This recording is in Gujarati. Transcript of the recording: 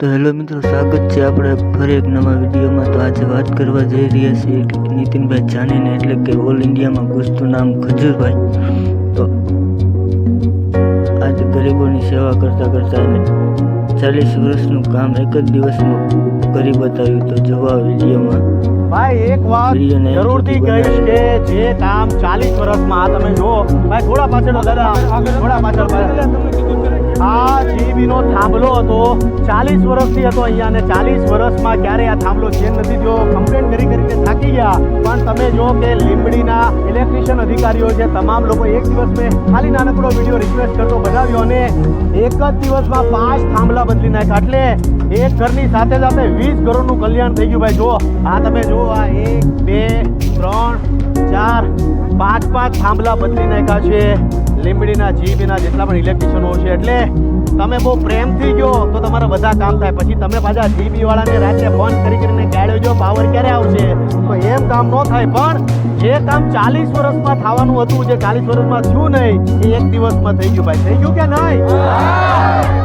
તો હેલો મિત્રો, સ્વાગત છે આપણે ફરી એક નવા વિડીયોમાં। તો આજે વાત કરવા જઈ રહ્યા છીએ નીતિનભાઈ જાનીને, એટલે કે ઓલ ઇન્ડિયામાં ગુજતું નામ ખજૂરભાઈ। તો આજે ગરીબોની સેવા કરતા કરતા એને 40 વર્ષનું કામ એક જ દિવસમાં કરી બતાવ્યું। તો જોવા વિડીયોમાં। ભાઈ એક વાત જરૂરથી કહીશ કે જે કામ 40 વર્ષમાં તમે જો ભાઈ, થોડા પાછળ દાદા, થોડા પાછળ આ જીબીનો થાંભલો હતો, 40 વર્ષથી હતો અહીંયા, અને 40 વર્ષમાં ક્યારે આ થાંભલો ચેન્જ નથી થયો। કમ્પ્લેન કરી કરીને થાકી ગયા, પણ તમે જો કે લીંબડીના ઇલેક્ટ્રિશિયન અધિકારીઓ છે, તમામ લોકો એક દિવસ મેં ખાલી નાનકડો વિડીયો રિક્વેસ્ટ કરતો બનાવ્યો, અને એક જ દિવસમાં 5 થાંભલા બદલી નાખ્યા। એટલે એક ઘરની સાથે સાથે 20 ઘરોનું કલ્યાણ થઈ ગયું। ભાઈ જો આ તમે જો, આ 1 2 3 4 5 થાંભલા બદલી નાખ્યા છે લીંબડીના જીબીના જેટલા પણ ઇલેક્ટ્રિશિયનો છે। એટલે તમે બહુ પ્રેમથી ગયો તો તમારા બધા કામ થાય, પછી તમે પાછા જીબી વાળાને રાત્રે ફોન કરીને ગાળ્યો જો પાવર ક્યારે આવશે, તો એમ કામ ન થાય। પણ જે કામ 40 વર્ષમાં થવાનું હતું, જે 40 વર્ષમાં થયું નહીં, એ એક દિવસમાં થઈ ગયું। ભાઈ થઈ ગયું કે નહીં?